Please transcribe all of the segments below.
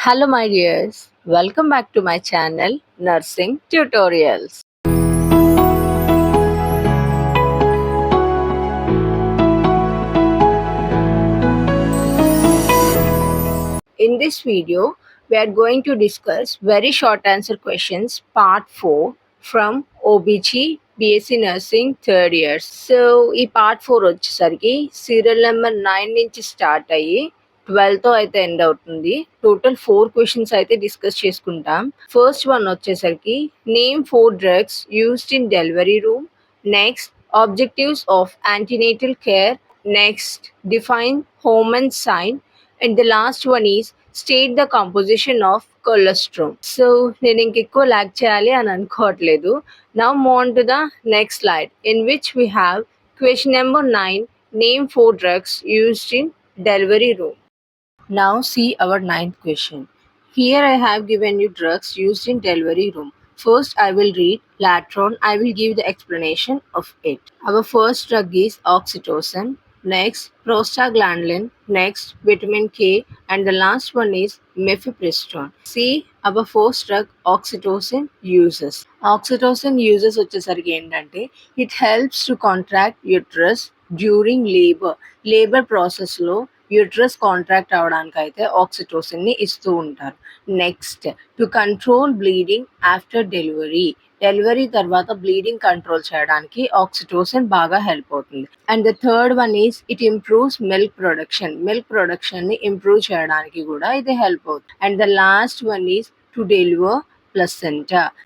Hello, my dears. Welcome back to my channel, Nursing Tutorials. In this video, we are going to discuss very short answer questions, part 4 from OBG BSc Nursing third years. So ఈ part 4 వచ్చేసరికి serial number 9 నుంచి start అయ్యి 12తో అయితే end అవుతుంది. Total 4 questions అయితే discuss చేసుకుంటాం. First one వచ్చేసరికి name 4 drugs used in delivery room. Next objectives of antenatal care. Next define home and sign. And the last one is state the composition of colostrum. So నేను ఇంకెక్కువ log చేయాలి అని అనుకోవట్లేదు. Now move on to the next slide, in which we have question number 9, name 4 drugs used in delivery room. Now see our ninth question. Here I have given you drugs used in delivery room. First I will read, later on I will give the explanation of it. Our first drug is oxytocin, next prostaglandin, next vitamin K, and the last one is mifepristone. See our first drug oxytocin uses. Oxytocin uses వచ్చేసరికి ఏంటంటే it helps to contract uterus during labor. Labor process లో uterus contract అవడానికి అయితే oxytocin ని ఇస్తూ ఉంటారు. Next to control bleeding after delivery తర్వాత bleeding control చేయడానికి ఆక్సిటోసిన్ బాగా హెల్ప్ అవుతుంది. And the third one is it improves milk production ని ఇంప్రూవ్ చేయడానికి కూడా ఇది హెల్ప్ అవుతుంది. And the last one is to deliver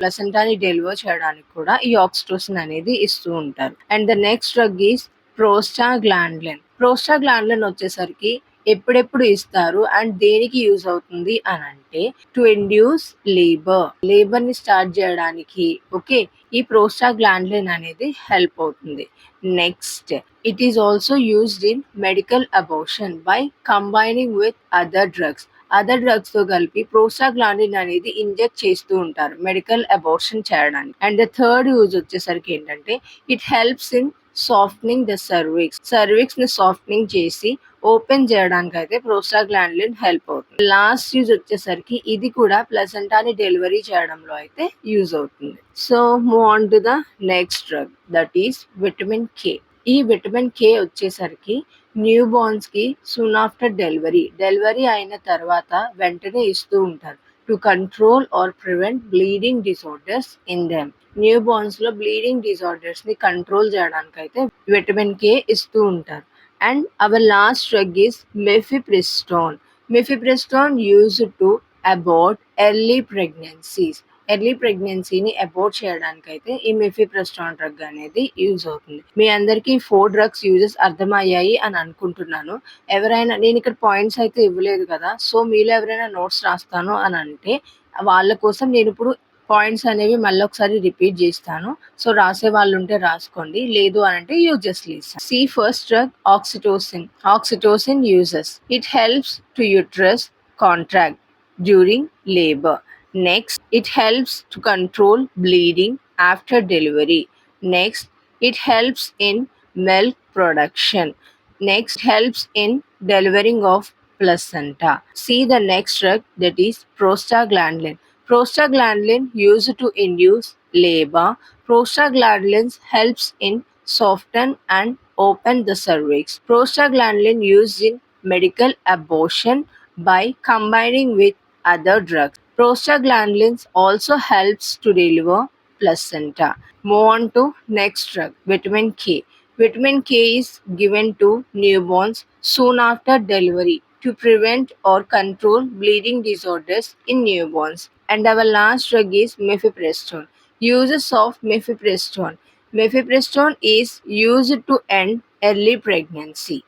ప్లసెంటాని డెలివర్ చేయడానికి కూడా ఈ ఆక్సిటోసిన్ అనేది ఇస్తూ ఉంటారు. And the next drug is prostaglandin వచ్చేసరికి ఎప్పుడెప్పుడు ఇస్తారు అండ్ దేనికి యూజ్ అవుతుంది అని అంటే టు ఇండ్యూస్ లేబర్ ని స్టార్ట్ చేయడానికి ఓకే ఈ ప్రోస్టాగ్లాండ్లిన్ అనేది హెల్ప్ అవుతుంది. Next it is also used in medical abortion by combining with other drugs తో కలిపి ప్రోస్టాగ్లాండిన్ అనేది ఇంజెక్ట్ చేస్తూ ఉంటారు మెడికల్ అబార్షన్ చేయడానికి. అండ్ ద థర్డ్ యూజ్ వచ్చేసరికి ఏంటంటే it helps in softening the cervix ని సాఫ్ట్నింగ్ చేసి ఓపెన్ చేయడానికి అయితే ప్రోస్టాగ్లాండిన్ హెల్ప్ అవుతుంది. లాస్ట్ యూజ్ వచ్చేసరికి ఇది కూడా ప్లసెంటాని డెలివరీ చేయడంలో అయితే యూజ్ అవుతుంది. So move on to the next drug, that is vitamin K. ఈ విటమిన్ కే వచ్చేసరికి న్యూ బార్న్స్ కి సూన్ ఆఫ్టర్ డెలివరీ అయిన తర్వాత వెంటనే ఇస్తూ ఉంటారు to control or prevent bleeding disorders in them. Newborns లో బ్లీడింగ్ డిసార్డర్స్ ని కంట్రోల్ చేయడానికి అయితే విటమిన్ కే ఇస్తూ ఉంటారు. And our last drug is mifepristone used to abort early ప్రెగ్నెన్సీని అబార్ట్ చేయడానికి అయితే ఈ మెఫిప్రిస్టోన్ డ్రగ్ అనేది యూజ్ అవుతుంది. మీ అందరికీ 4 డ్రగ్స్ యూజెస్ అర్థమయ్యాయి అని అనుకుంటున్నాను. ఎవరైనా నేను ఇక్కడ పాయింట్స్ అయితే ఇవ్వలేదు కదా, సో మీలో ఎవరైనా నోట్స్ రాస్తాను అని అంటే వాళ్ళ కోసం నేను ఇప్పుడు పాయింట్స్ అనేవి మళ్ళీ ఒకసారి రిపీట్ చేస్తాను. సో రాసే వాళ్ళు ఉంటే రాసుకోండి, లేదు అని అంటే you just listen. See first drug oxytocin uses it helps to uterus contract during labour. Next, it helps to control bleeding after delivery. Next, it helps in milk production. Next, helps in delivering of placenta. See the next drug, that is prostaglandin. Prostaglandin used to induce labor. Prostaglandin helps in soften and open the cervix. Prostaglandin used in medical abortion by combining with other drugs. Prostaglandins also helps to deliver placenta. Move on to next drug, vitamin K. Vitamin K is given to newborns soon after delivery to prevent or control bleeding disorders in newborns. And our last drug is mifepristone. Uses of mifepristone. Mifepristone is used to end early pregnancy.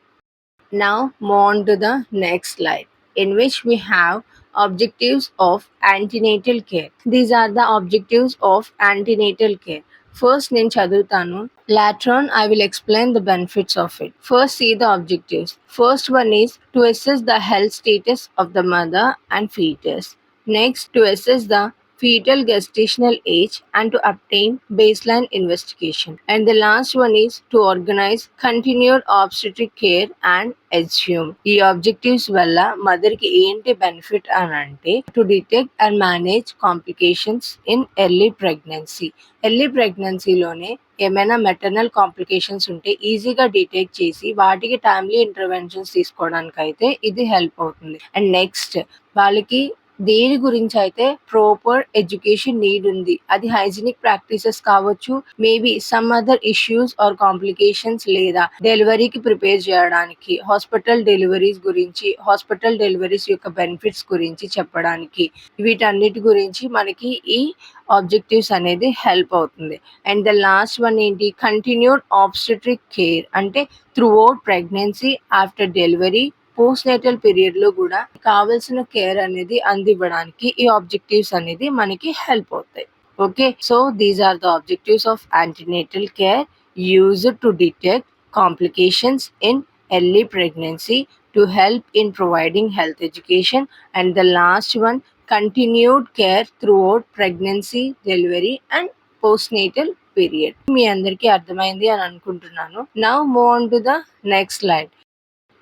Now move on to the next slide, in which we have objectives of antenatal care. These are the objectives of antenatal care. First నేను చదువుతాను, later on I will explain the benefits of it. First see the objectives. First one is to assess the health status of the mother and fetus. Next, to assess the fetal gestational age, and to obtain baseline investigation. And the last one is to organize continued obstetric care and assume. ఈ objectives వల్ల మదర్కి ఏంటి benefit అని అంటే to detect and manage complications in early pregnancy. Early ప్రెగ్నెన్సీలోనే ఏమైనా maternal complications ఉంటే ఈజీగా డిటెక్ట్ చేసి వాటికి టైమ్లీ ఇంటర్వెన్షన్స్ తీసుకోవడానికి అయితే ఇది హెల్ప్ అవుతుంది. అండ్ నెక్స్ట్ వాళ్ళకి దేని గురించి అయితే ప్రాపర్ ఎడ్యుకేషన్ నీడ్ ఉంది, అది హైజీనిక్ ప్రాక్టీసెస్ కావచ్చు, maybe some other issues or complications, లేదా డెలివరీకి ప్రిపేర్ చేయడానికి, హాస్పిటల్ డెలివరీస్ గురించి, హాస్పిటల్ డెలివరీస్ యొక్క బెనిఫిట్స్ గురించి చెప్పడానికి, వీటన్నిటి గురించి మనకి ఈ ఆబ్జెక్టివ్స్ అనేది హెల్ప్ అవుతుంది. అండ్ ద లాస్ట్ వన్ ఏంటి, కంటిన్యూడ్ ఆబ్స్టెట్రిక్ కేర్ అంటే through out pregnancy, after delivery, post natal period లో కూడా కావాల్సిన కేర్ అనేది అందివ్వడానికి ఈ ఆబ్జెక్టివ్స్ అనేది మనకి హెల్ప్ అవుతాయి. Okay, so these are the objectives of antenatal care used to detect complications in early pregnancy, to help in providing health education, and the last one, continued care throughout pregnancy, delivery and postnatal period. మీ అందరికీ అర్థమైంది అని అనుకుంటున్నాను. Now move on to the next slide,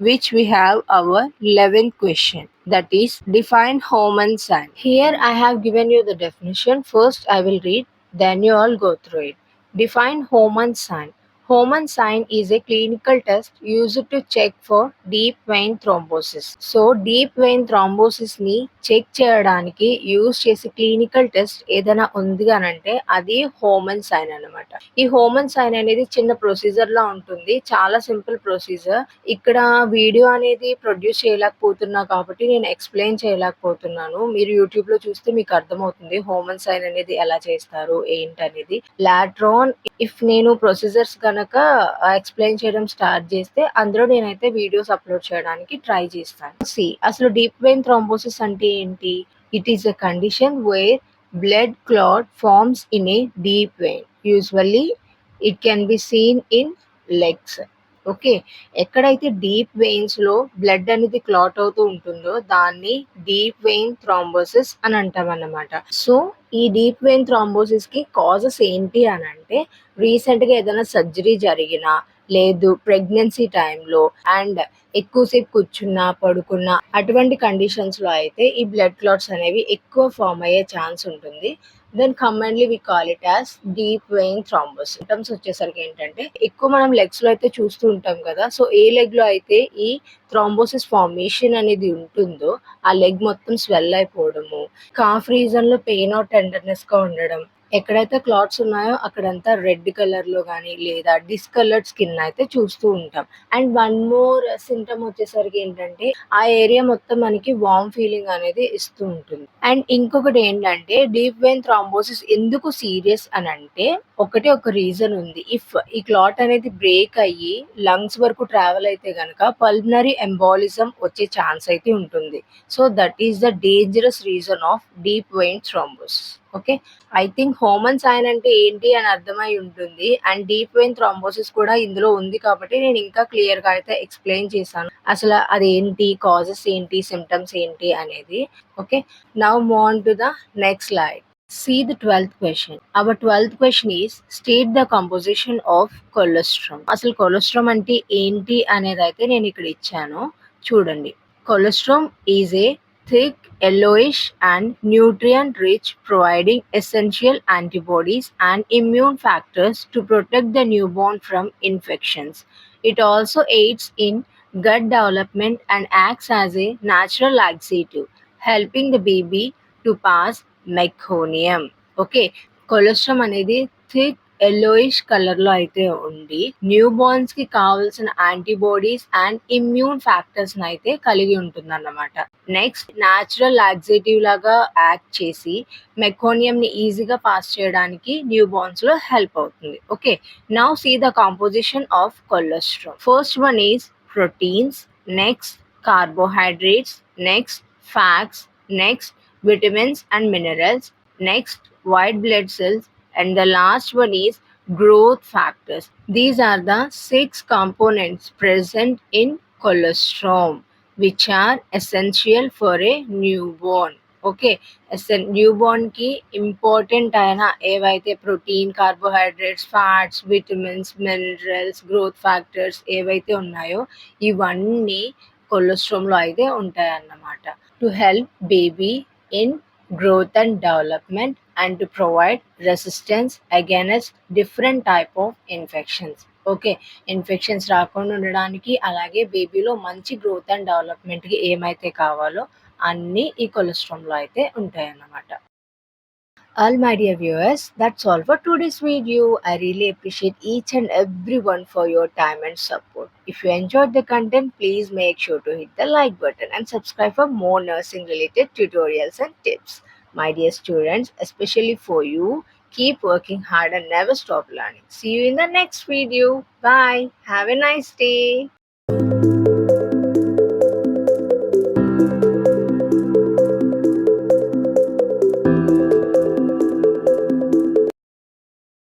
which we have our 11th question, that is define Hohmann sign. Here I have given you the definition. First I will read, then you all go through it. Define Hohmann sign. Hohmann sign is a clinical test used to check for deep vein thrombosis. So deep vein thrombosis ని check చేయడానికి use చేసే clinical test ఏదైనా ఉంది అని అంటే అది human sign అన్నమాట. ఈ హోమన్ సైన్ అనేది చిన్న ప్రొసీజర్ లా ఉంటుంది, చాలా సింపుల్ ప్రొసీజర్. ఇక్కడ వీడియో అనేది ప్రొడ్యూస్ చేయలేకపోతున్నా కాబట్టి నేను ఎక్స్ప్లెయిన్ చేయలేకపోతున్నాను. మీరు యూట్యూబ్ లో చూస్తే మీకు అర్థమవుతుంది హోమన్ సైన్ అనేది ఎలా చేస్తారు ఏంటనేది. లాట్రాన్ ఇఫ్ నేను ప్రొసీజర్స్ కనుక ఎక్స్ప్లెయిన్ చేయడం స్టార్ట్ చేస్తే అందులో నేనైతే వీడియోస్ అప్లోడ్ చేయడానికి ట్రై చేస్తాను. అసలు డీప్ వెయిన్ థ్రాంబోసిస్ అంటే ఏంటి? It is a condition where blood clot forms in a deep vein. Usually it can be seen in legs. Okay, ఎక్కడైతే డీప్ వెయిన్స్ లో బ్లడ్ అనేది క్లాట్ అవుతూ ఉంటుందో దాన్ని డీప్ వెయిన్ థ్రాంబోసిస్ అని అంటాం అన్నమాట. సో ఈ డీప్ వెయిన్ థ్రాంబోసిస్ కి కాజెస్ ఏంటి అని అంటే రీసెంట్ గా ఏదైనా సర్జరీ జరిగినా, లేదు ప్రెగ్నెన్సీ టైంలో, అండ్ ఎక్కువసేపు కూర్చున్నా పడుకున్నా అటువంటి కండిషన్స్ లో అయితే ఈ బ్లడ్ క్లాట్స్ అనేవి ఎక్కువ ఫామ్ అయ్యే ఛాన్స్ ఉంటుంది. Then commonly we call it as deep vein thrombosis. Symptoms వచ్చేసరికి ఏంటంటే ఎక్కువ మనం లెగ్స్ లో అయితే చూస్తూ ఉంటాం కదా, సో ఏ లెగ్ లో అయితే ఈ థ్రాంబోసిస్ ఫార్మేషన్ అనేది ఉంటుందో ఆ లెగ్ మొత్తం స్వెల్ అయిపోవడము, కాఫ్ రీజన్ లో పెయిన్ ఆర్ టెండర్నెస్ గా ఉండడం, ఎక్కడైతే క్లాట్స్ ఉన్నాయో అక్కడంతా రెడ్ కలర్ లో కానీ లేదా డిస్కలర్డ్ స్కిన్ అయితే చూస్తూ ఉంటాం. అండ్ వన్ మోర్ సింటమ్ వచ్చేసరికి ఏంటంటే ఆ ఏరియా మొత్తం మనకి వార్మ్ ఫీలింగ్ అనేది ఇస్తూ ఉంటుంది. అండ్ ఇంకొకటి ఏంటంటే డీప్ వెయిన్ థ్రాంబోసిస్ ఎందుకు సీరియస్ అని అంటే ఒకటే ఒక రీజన్ ఉంది. ఇఫ్ ఈ క్లాట్ అనేది బ్రేక్ అయ్యి లంగ్స్ వరకు ట్రావెల్ అయితే గనక పల్మనరీ ఎంబాలిజం వచ్చే ఛాన్స్ అయితే ఉంటుంది. So that is the dangerous reason of deep vein thrombosis. Okay, I think Homan sign అంటే ఏంటి అని అర్థమై ఉంటుంది. అండ్ డీప్ వెయిన్ థ్రాంబోసిస్ కూడా ఇందులో ఉంది కాబట్టి నేను ఇంకా క్లియర్ గా అయితే ఎక్స్ప్లెయిన్ చేశాను అసలు అదేంటి, కాజెస్ ఏంటి, సిమ్టమ్స్ ఏంటి అనేది. Okay, now move on to the next slide. See the 12th question. Our 12th question is state the composition of colostrum. అసలు కొలెస్ట్రామ్ అంటే ఏంటి అనేది అయితే నేను ఇక్కడ ఇచ్చాను, చూడండి. Colostrum is a thick, yellowish and nutrient-rich, providing essential antibodies and immune factors to protect the newborn from infections. It also aids in gut development and acts as a natural laxative, helping the baby to pass meconium. Okay, colostrum అనేది thick yellowish colour లో అయితే ఉండి new borns కి కావాల్సిన antibodies and immune factors అయితే కలిగి ఉంటుంది అన్నమాట. నెక్స్ట్ న్యాచురల్ లాక్సేటివ్ లాగా యాక్ట్ చేసి మెకోనియం ని ఈజీగా పాస్ చేయడానికి న్యూ బోర్న్స్ లో హెల్ప్ అవుతుంది. Okay, now see the composition of cholesterol. First one is proteins, next carbohydrates, next fats, next vitamins and minerals, next white blood cells, and the last one is growth factors. These are the 6 components present in colostrum which are essential for a newborn. Okay. అసలు న్యూబార్న్‌కి important అయిన ఏవైతే protein, carbohydrates, fats, vitamins, minerals, growth factors ఏవైతే ఉన్నాయో ఇవన్నీ కొలెస్ట్రాల్‌లో అయితే ఉంటాయన్నమాట. To help baby in growth and development and to provide resistance against different type of infections. Okay. Infections రాకుండా ఉండడానికి అలాగే బేబీలో మంచి గ్రోత్ అండ్ డెవలప్మెంట్‌కి ఏమైతే కావాలో అన్నీ ఈ కొలెస్ట్రాల్‌లో అయితే ఉంటాయన్నమాట. All my dear viewers, that's all for today's video. I really appreciate each and everyone for your time and support. If you enjoyed the content, please make sure to hit the like button and subscribe for more nursing related tutorials and tips. My dear students, especially for you, keep working hard and never stop learning. See you in the next video. Bye. Have a nice day.